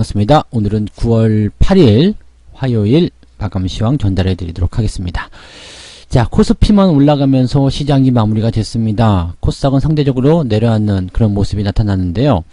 반갑습니다. 오늘은 9월 8일 화요일 마감시황 전달해 드리도록 하겠습니다. 자, 코스피만 올라가면서 시장이 마무리가 됐습니다. 코스닥은 상대적으로 내려앉는 그런 모습이 나타났는데요.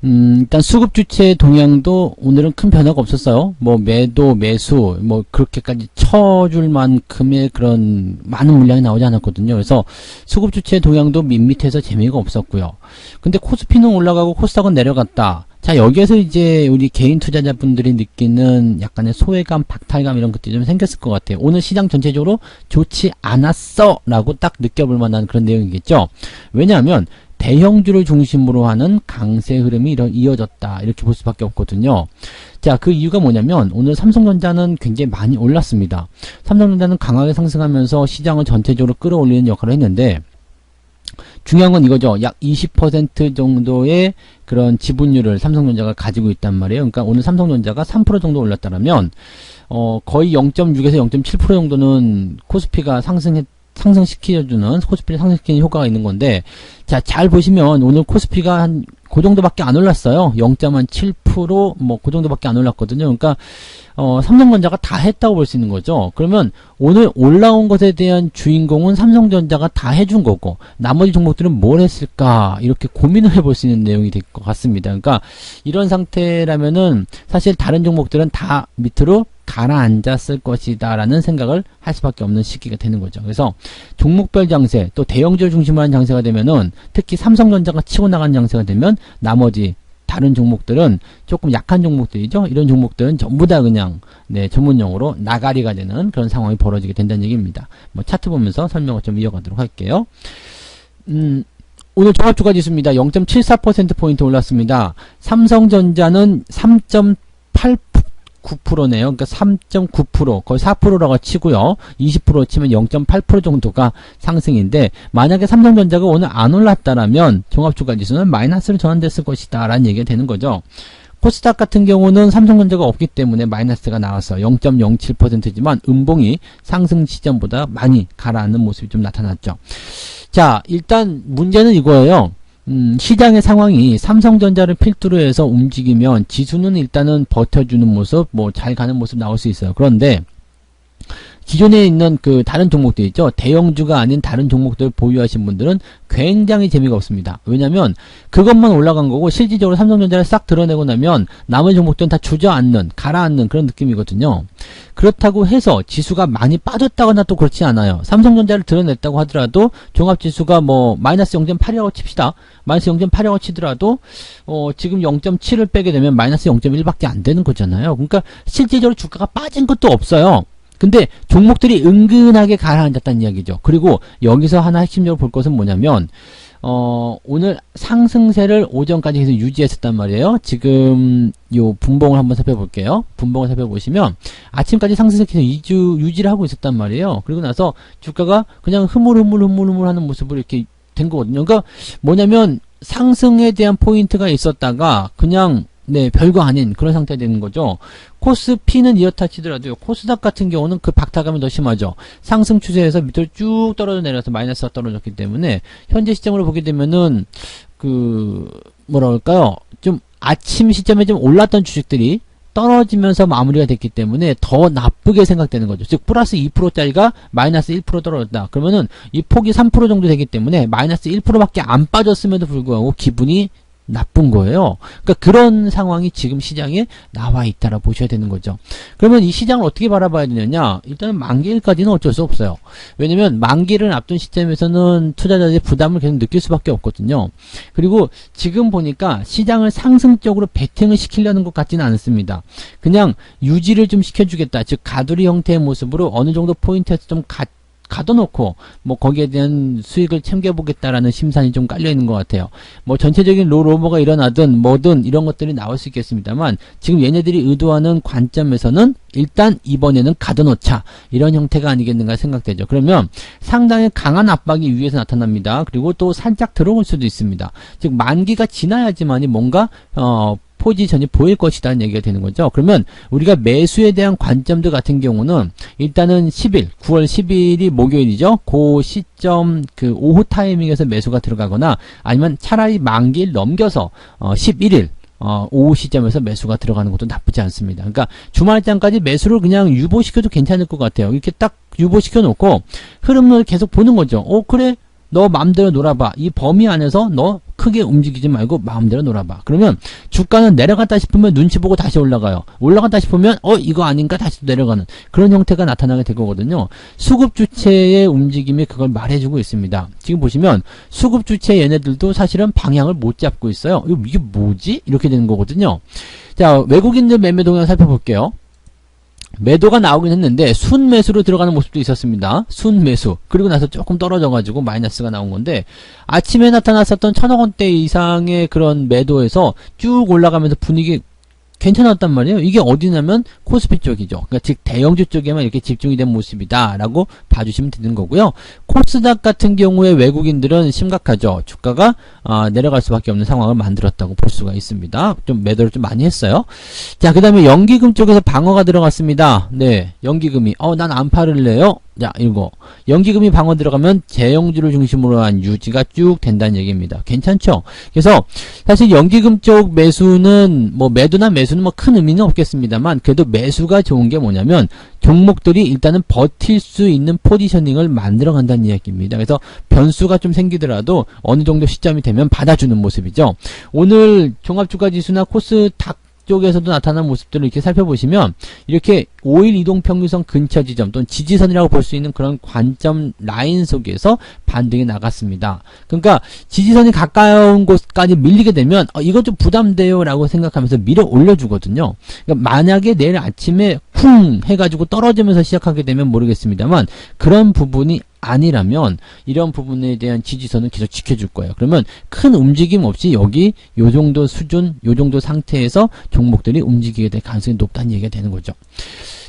일단 수급 주체 동향도 오늘은 큰 변화가 없었어요. 뭐 매도, 매수, 뭐 그렇게까지 쳐줄 만큼의 그런 많은 물량이 나오지 않았거든요. 그래서 수급 주체 동향도 밋밋해서 재미가 없었고요. 근데 코스피는 올라가고 코스닥은 내려갔다. 자, 여기에서 이제 우리 개인 투자자분들이 느끼는 약간의 소외감, 박탈감 이런 것들이 좀 생겼을 것 같아요. 오늘 시장 전체적으로 좋지 않았어 라고 딱 느껴볼 만한 그런 내용이겠죠. 왜냐하면 대형주를 중심으로 하는 강세 흐름이 이어졌다 이렇게 볼 수밖에 없거든요. 자, 그 이유가 뭐냐면 오늘 삼성전자는 굉장히 많이 올랐습니다. 삼성전자는 강하게 상승하면서 시장을 전체적으로 끌어올리는 역할을 했는데 중요한 건 이거죠. 약 20% 정도의 그런 지분율을 삼성전자가 가지고 있단 말이에요. 그러니까 오늘 삼성전자가 3% 정도 올랐다면 거의 0.6에서 0.7% 정도는 코스피가 상승시켜주는, 코스피를 상승시키는 효과가 있는 건데, 자, 잘 보시면 오늘 코스피가 한 그 정도밖에 안 올랐어요. 0.7% 뭐 그 정도밖에 안 올랐거든요. 그러니까 삼성전자가 다 했다고 볼 수 있는 거죠. 그러면 오늘 올라온 것에 대한 주인공은 삼성전자가 다 해준 거고 나머지 종목들은 뭘 했을까 이렇게 고민을 해볼 수 있는 내용이 될 것 같습니다. 그러니까 이런 상태라면은 사실 다른 종목들은 다 밑으로 가라앉았을 것이다 라는 생각을 할 수밖에 없는 시기가 되는 거죠. 그래서 종목별 장세 또 대형주를 중심으로 한 장세가 되면은 특히 삼성전자가 치고 나간 장세가 되면 나머지 다른 종목들은 조금 약한 종목들이죠. 이런 종목들은 전부 다 그냥 전문용어로 나가리가 되는 그런 상황이 벌어지게 된다는 얘기입니다. 뭐 차트 보면서 설명을 좀 이어가도록 할게요. 오늘 종합주가지수입니다. 0.74%포인트 올랐습니다. 삼성전자는 3.89%네요. 그러니까 3.9% 거의 4%라고 치고요. 20% 치면 0.8% 정도가 상승인데 만약에 삼성전자가 오늘 안 올랐다라면 종합주가지수는 마이너스로 전환됐을 것이다 라는 얘기가 되는 거죠. 코스닥 같은 경우는 삼성전자가 없기 때문에 마이너스가 나왔어요. 0.07%지만 음봉이 상승 시점보다 많이 가라앉는 모습이 좀 나타났죠. 자, 일단 문제는 이거예요. 시장의 상황이 삼성전자를 필두로 해서 움직이면 지수는 일단은 버텨주는 모습, 뭐 잘 가는 모습 나올 수 있어요. 그런데 기존에 있는 그 다른 종목들 있죠. 대형주가 아닌 다른 종목들을 보유하신 분들은 굉장히 재미가 없습니다. 왜냐면 그것만 올라간 거고 실질적으로 삼성전자를 싹 드러내고 나면 나머지 종목들은 다 주저앉는, 가라앉는 그런 느낌이거든요. 그렇다고 해서 지수가 많이 빠졌다거나 또 그렇지 않아요. 삼성전자를 드러냈다고 하더라도 종합지수가 뭐 마이너스 0.8이라고 칩시다. 마이너스 0.8이라고 치더라도 지금 0.7을 빼게 되면 마이너스 0.1밖에 안 되는 거잖아요. 그러니까 실질적으로 주가가 빠진 것도 없어요. 근데 종목들이 은근하게 가라앉았다는 이야기죠. 그리고 여기서 하나 핵심적으로 볼 것은 뭐냐면 오늘 상승세를 오전까지 계속 유지했었단 말이에요. 지금 요 분봉을 한번 살펴볼게요. 분봉을 살펴보시면 아침까지 상승세 계속 유지를 하고 있었단 말이에요. 그리고 나서 주가가 그냥 흐물흐물 하는 모습으로 이렇게 된 거거든요. 그러니까 뭐냐면 상승에 대한 포인트가 있었다가 그냥 별거 아닌 그런 상태가 되는 거죠. 코스피는 이렇다 치더라도요. 코스닥 같은 경우는 그 박탈감이 더 심하죠. 상승 추세에서 밑으로 쭉 떨어져 내려서 마이너스가 떨어졌기 때문에 현재 시점으로 보게 되면은 뭐라 그럴까요? 좀 아침 시점에 좀 올랐던 주식들이 떨어지면서 마무리가 됐기 때문에 더 나쁘게 생각되는 거죠. 즉 플러스 2%짜리가 마이너스 1% 떨어졌다. 그러면은 이 폭이 3% 정도 되기 때문에 마이너스 1%밖에 안 빠졌음에도 불구하고 기분이 나쁜 거예요. 그러니까 그런 상황이 지금 시장에 나와 있다라 보셔야 되는 거죠. 그러면 이 시장을 어떻게 바라봐야 되느냐? 일단은 만기일까지는 어쩔 수 없어요. 왜냐면 만기를 앞둔 시점에서는 투자자들의 부담을 계속 느낄 수밖에 없거든요. 그리고 지금 보니까 시장을 상승적으로 베팅을 시키려는 것 같지는 않습니다. 그냥 유지를 좀 시켜주겠다. 즉 가두리 형태의 모습으로 어느 정도 포인트에서 좀 가둬놓고 뭐 거기에 대한 수익을 챙겨보겠다라는 심산이 좀 깔려있는 것 같아요. 뭐 전체적인 롤오버가 일어나든 뭐든 이런 것들이 나올 수 있겠습니다만 지금 얘네들이 의도하는 관점에서는 일단 이번에는 가둬놓자 이런 형태가 아니겠는가 생각되죠. 그러면 상당히 강한 압박이 위에서 나타납니다. 그리고 또 살짝 들어올 수도 있습니다. 즉 만기가 지나야지만이 뭔가 포지션이 보일 것이라는 얘기가 되는 거죠. 그러면 우리가 매수에 대한 관점들 같은 경우는 일단은 9월 10일이 목요일이죠. 그 시점 오후 타이밍에서 매수가 들어가거나 아니면 차라리 만기일 넘겨서 11일 오후 시점에서 매수가 들어가는 것도 나쁘지 않습니다. 그러니까 주말장까지 매수를 그냥 유보시켜도 괜찮을 것 같아요. 이렇게 딱 유보시켜 놓고 흐름을 계속 보는 거죠. 그래, 너 마음대로 놀아봐. 이 범위 안에서 너 크게 움직이지 말고 마음대로 놀아봐. 그러면 주가는 내려갔다 싶으면 눈치 보고 다시 올라가요. 올라갔다 싶으면 이거 아닌가 다시 내려가는 그런 형태가 나타나게 될 거거든요. 수급 주체의 움직임이 그걸 말해주고 있습니다. 지금 보시면 수급 주체 얘네들도 사실은 방향을 못 잡고 있어요. 이게 뭐지? 이렇게 되는 거거든요. 자, 외국인들 매매 동향 살펴볼게요. 매도가 나오긴 했는데 순매수로 들어가는 모습도 있었습니다. 순매수. 그리고 나서 조금 떨어져가지고 마이너스가 나온 건데 아침에 나타났었던 1,000억 원대 이상의 그런 매도에서 쭉 올라가면서 분위기 괜찮았단 말이에요. 이게 어디냐면 코스피 쪽이죠. 그러니까 즉 대형주 쪽에만 이렇게 집중이 된 모습이다 라고 봐주시면 되는 거고요. 코스닥 같은 경우에 외국인들은 심각하죠. 주가가 내려갈 수밖에 없는 상황을 만들었다고 볼 수가 있습니다. 좀 매도를 좀 많이 했어요. 자, 그 다음에 연기금 쪽에서 방어가 들어갔습니다. 네, 연기금이 난 안 팔을래요. 자, 이거 연기금이 방어 들어가면 대형주를 중심으로 한 유지가 쭉 된다는 얘기입니다. 괜찮죠? 그래서 사실 연기금 쪽 매수는 뭐 매도나 매수는 뭐 큰 의미는 없겠습니다만 그래도 매수가 좋은 게 뭐냐면 종목들이 일단은 버틸 수 있는 포지셔닝을 만들어 간다는 이야기입니다. 그래서 변수가 좀 생기더라도 어느 정도 시점이 되면 받아주는 모습이죠. 오늘 종합주가지수나 코스닥 쪽에서도 나타난 모습들을 이렇게 살펴보시면 이렇게 5일 이동평균선 근처 지점 또는 지지선이라고 볼 수 있는 그런 관점 라인 속에서 반등이 나갔습니다. 그러니까 지지선이 가까운 곳까지 밀리게 되면 이거 좀 부담돼요 라고 생각하면서 밀어 올려주거든요. 그러니까 만약에 내일 아침에 쿵 해가지고 떨어지면서 시작하게 되면 모르겠습니다만 그런 부분이 아니라면 이런 부분에 대한 지지선은 계속 지켜줄 거예요. 그러면 큰 움직임 없이 여기 요 정도 수준, 요 정도 상태에서 종목들이 움직이게 될 가능성이 높다는 얘기가 되는 거죠.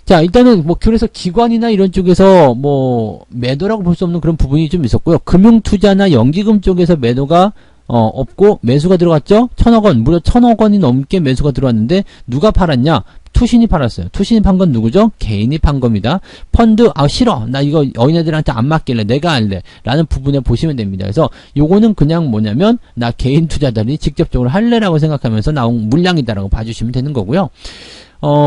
자, 일단은 뭐 그래서 기관이나 이런 쪽에서 뭐 매도라고 볼 수 없는 그런 부분이 좀 있었고요. 금융투자나 연기금 쪽에서 매도가 없고 매수가 들어갔죠. 1,000억 원, 무려 1,000억 원이 넘게 매수가 들어왔는데 누가 팔았냐? 투신이 팔았어요. 투신이 판 건 누구죠? 개인이 판 겁니다. 펀드 싫어. 나 이거 어린애들한테 안 맡길래 내가 할래. 라는 부분에 보시면 됩니다. 그래서 요거는 그냥 뭐냐면 나 개인 투자자들이 직접적으로 할래라고 생각하면서 나온 물량이다라고 봐주시면 되는 거고요.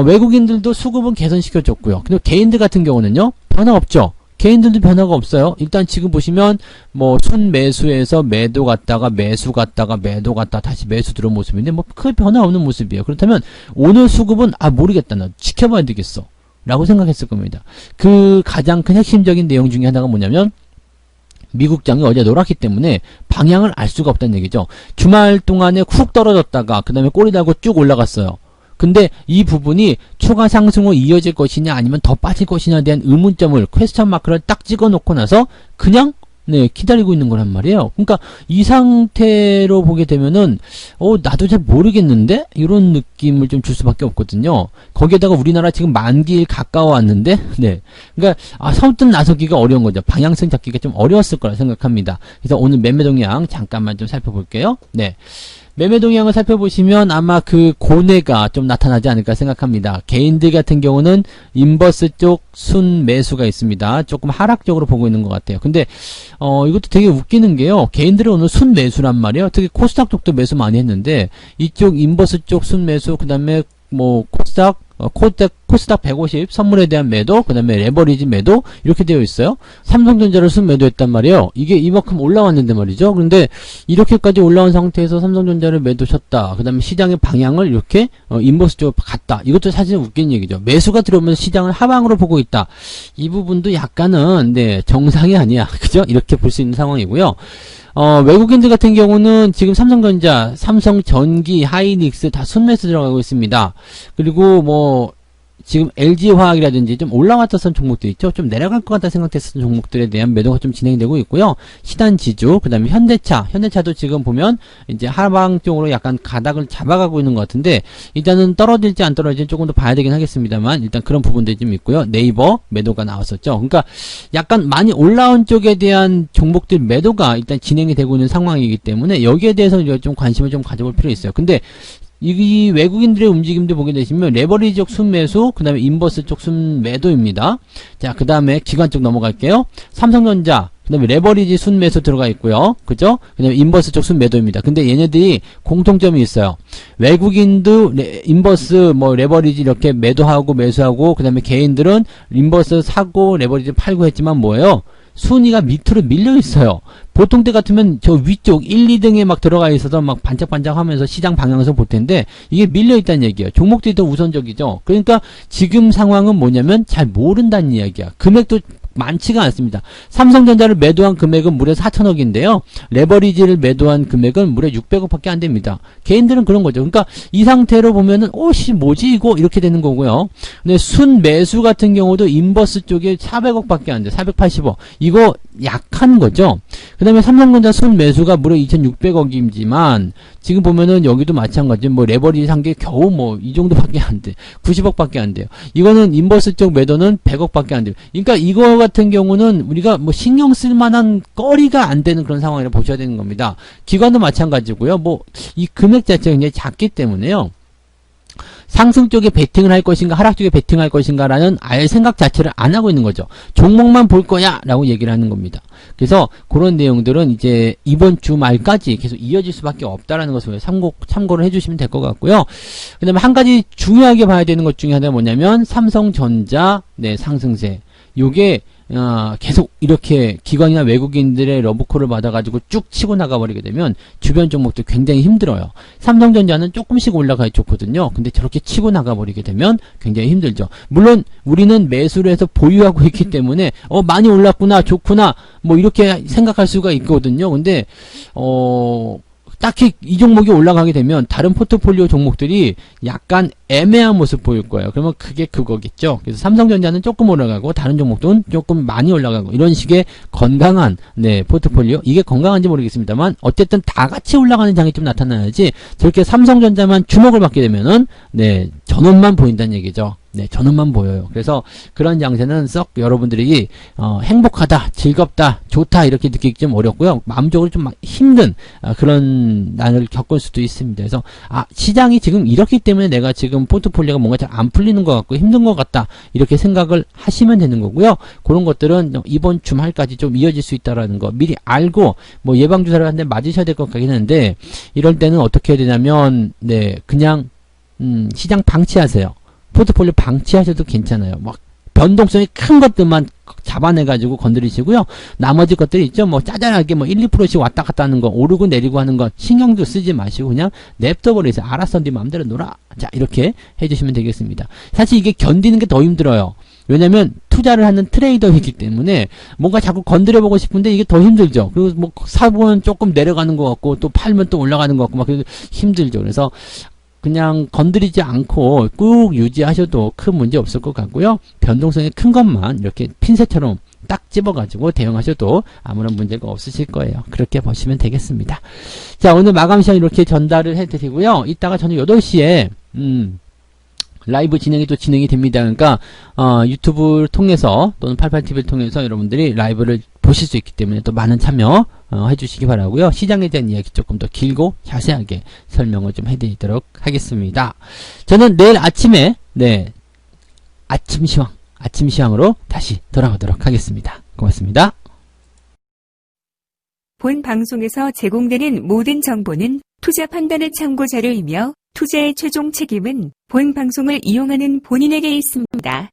외국인들도 수급은 개선시켜줬고요. 근데 개인들 같은 경우는요. 변화 없죠. 개인들도 변화가 없어요. 일단 지금 보시면 뭐 순매수에서 매도 갔다가 매수 갔다가 매도 갔다가 다시 매수 들어온 모습인데 뭐 크게 변화 없는 모습이에요. 그렇다면 오늘 수급은 모르겠다. 나 지켜봐야 되겠어. 라고 생각했을 겁니다. 그 가장 큰 핵심적인 내용 중에 하나가 뭐냐면 미국장이 어제 놀았기 때문에 방향을 알 수가 없다는 얘기죠. 주말 동안에 훅 떨어졌다가 그 다음에 꼬리 달고 쭉 올라갔어요. 근데 이 부분이 추가 상승으로 이어질 것이냐 아니면 더 빠질 것이냐에 대한 의문점을 퀘스천 마크를 딱 찍어 놓고 나서 그냥 기다리고 있는 거란 말이에요. 그러니까 이 상태로 보게 되면은 나도 잘 모르겠는데 이런 느낌을 좀 줄 수밖에 없거든요. 거기에다가 우리나라 지금 만기일 가까워 왔는데 그러니까 선뜻 나서기가 어려운 거죠. 방향성 잡기가 좀 어려웠을 거라 생각합니다. 그래서 오늘 매매 동향 잠깐만 좀 살펴볼게요. 매매 동향을 살펴보시면 아마 그 고뇌가 좀 나타나지 않을까 생각합니다. 개인들 같은 경우는 인버스 쪽 순매수가 있습니다. 조금 하락적으로 보고 있는 것 같아요. 근데 이것도 되게 웃기는 게요. 개인들은 오늘 순매수란 말이에요. 특히 코스닥 쪽도 매수 많이 했는데 이쪽 인버스 쪽 순매수 그 다음에 뭐 코스닥 150 선물에 대한 매도, 그 다음에 레버리지 매도 이렇게 되어 있어요. 삼성전자를 순매도했단 말이에요. 이게 이만큼 올라왔는데 말이죠. 그런데 이렇게까지 올라온 상태에서 삼성전자를 매도셨다. 그 다음에 시장의 방향을 이렇게 인버스 쪽으로 갔다. 이것도 사실 웃긴 얘기죠. 매수가 들어오면서 시장을 하방으로 보고 있다. 이 부분도 약간은 정상이 아니야. 그죠? 이렇게 볼 수 있는 상황이고요. 외국인들 같은 경우는 지금 삼성전자, 삼성전기, 하이닉스 다 순매수 들어가고 있습니다. 그리고 뭐 지금 LG화학이라든지 좀 올라왔던 종목들 있죠. 좀 내려갈 것 같다 생각했던 종목들에 대한 매도가 좀 진행되고 있고요. 신한지주, 그 다음에 현대차도 지금 보면 이제 하방 쪽으로 약간 가닥을 잡아가고 있는 것 같은데 일단은 떨어질지 안 떨어질지 조금 더 봐야 되긴 하겠습니다만 일단 그런 부분들이 좀 있고요. 네이버 매도가 나왔었죠. 그러니까 약간 많이 올라온 쪽에 대한 종목들 매도가 일단 진행이 되고 있는 상황이기 때문에 여기에 대해서 좀 관심을 좀 가져볼 필요 있어요. 근데 이 외국인들의 움직임도 보게 되시면 레버리지적 순매수, 그 다음에 인버스 쪽 순매도입니다. 자, 그 다음에 기관 쪽 넘어갈게요. 삼성전자, 그 다음에 레버리지 순매수 들어가 있고요. 그죠? 그 다음에 인버스 쪽 순매도입니다. 근데 얘네들이 공통점이 있어요. 외국인도 인버스, 레버리지 이렇게 매도하고 매수하고, 그 다음에 개인들은 인버스 사고, 레버리지 팔고 했지만 뭐예요? 순위가 밑으로 밀려 있어요. 보통 때 같으면 저 위쪽 1, 2등에 막 들어가 있어서 막 반짝반짝 하면서 시장 방향에서 볼 텐데 이게 밀려 있다는 얘기예요. 종목들이 더 우선적이죠. 그러니까 지금 상황은 뭐냐면 잘 모른다는 이야기야. 금액도 많지가 않습니다. 삼성전자를 매도한 금액은 무려 4천억인데요. 레버리지를 매도한 금액은 무려 600억밖에 안 됩니다. 개인들은 그런 거죠. 그러니까 이 상태로 보면은 뭐지 이거 이렇게 되는 거고요. 근데 순 매수 같은 경우도 인버스 쪽에 400억밖에 안 돼. 480억. 이거 약한 거죠. 그 다음에 삼성전자 순 매수가 무려 2,600억이지만 지금 보면은 여기도 마찬가지. 레버리지 산 게 겨우 이 정도밖에 안 돼. 90억밖에 안 돼요. 이거는 인버스 쪽 매도는 100억밖에 안 돼요. 그러니까 이거 같은 경우는 우리가 신경 쓸 만한 거리가 안 되는 그런 상황이라 보셔야 되는 겁니다. 기관도 마찬가지고요. 이 금액 자체가 굉장히 작기 때문에요. 상승 쪽에 베팅을 할 것인가 하락 쪽에 베팅할 것인가라는 아예 생각 자체를 안 하고 있는 거죠. 종목만 볼 거야 라고 얘기를 하는 겁니다. 그래서 그런 내용들은 이제 이번 주말까지 계속 이어질 수밖에 없다라는 것을 참고를 해주시면 될 것 같고요. 그 다음에 한 가지 중요하게 봐야 되는 것 중에 하나가 뭐냐면 삼성전자 상승세. 요게 계속 이렇게 기관이나 외국인들의 러브콜을 받아가지고 쭉 치고 나가버리게 되면 주변 종목도 굉장히 힘들어요. 삼성전자는 조금씩 올라가야 좋거든요. 근데 저렇게 치고 나가버리게 되면 굉장히 힘들죠. 물론 우리는 매수를 해서 보유하고 있기 때문에 많이 올랐구나 좋구나 이렇게 생각할 수가 있거든요. 근데 딱히 이 종목이 올라가게 되면 다른 포트폴리오 종목들이 약간 애매한 모습 보일 거예요. 그러면 그게 그거겠죠. 그래서 삼성전자는 조금 올라가고 다른 종목들은 조금 많이 올라가고 이런 식의 건강한 포트폴리오. 이게 건강한지 모르겠습니다만 어쨌든 다 같이 올라가는 장이 좀 나타나야지 저렇게 삼성전자만 주목을 받게 되면은 전원만 보인다는 얘기죠. 전원만 보여요. 그래서 그런 장세는 썩 여러분들이 행복하다, 즐겁다, 좋다 이렇게 느끼기 좀 어렵고요. 마음적으로 좀 힘든 그런 난을 겪을 수도 있습니다. 그래서 시장이 지금 이렇기 때문에 내가 지금 포트폴리오가 뭔가 잘 안 풀리는 것 같고 힘든 것 같다 이렇게 생각을 하시면 되는 거고요. 그런 것들은 이번 주말까지 좀 이어질 수 있다라는 거 미리 알고 예방주사를 한 대 맞으셔야 될 것 같긴 한데 이럴 때는 어떻게 해야 되냐면 그냥 시장 방치하세요. 포트폴리오 방치하셔도 괜찮아요. 변동성이 큰 것들만 잡아내가지고 건드리시고요. 나머지 것들이 있죠. 짜잘하게 1, 2%씩 왔다 갔다 하는 거, 오르고 내리고 하는 거 신경도 쓰지 마시고 그냥 냅둬버리세요. 알았어, 네 마음대로 놀아. 자, 이렇게 해주시면 되겠습니다. 사실 이게 견디는 게 더 힘들어요. 왜냐면 투자를 하는 트레이더이기 때문에 뭔가 자꾸 건드려보고 싶은데 이게 더 힘들죠. 그리고 사보면 조금 내려가는 것 같고 또 팔면 또 올라가는 것 같고 그래서 힘들죠. 그래서 그냥 건드리지 않고 꾹 유지하셔도 큰 문제 없을 것 같고요. 변동성이 큰 것만 이렇게 핀셋처럼 딱 집어가지고 대응하셔도 아무런 문제가 없으실 거예요. 그렇게 보시면 되겠습니다. 자, 오늘 마감 시간 이렇게 전달을 해드리고요. 이따가 저는 8시에 라이브 진행이 또 진행이 됩니다. 그러니까 유튜브를 통해서 또는 88TV를 통해서 여러분들이 라이브를 보실 수 있기 때문에 또 많은 참여 해주시기 바라고요. 시장에 대한 이야기 조금 더 길고 자세하게 설명을 좀 해드리도록 하겠습니다. 저는 내일 아침에 아침 시황으로 다시 돌아오도록 하겠습니다. 고맙습니다. 본 방송에서 제공되는 모든 정보는 투자 판단의 참고 자료이며 투자의 최종 책임은 본 방송을 이용하는 본인에게 있습니다.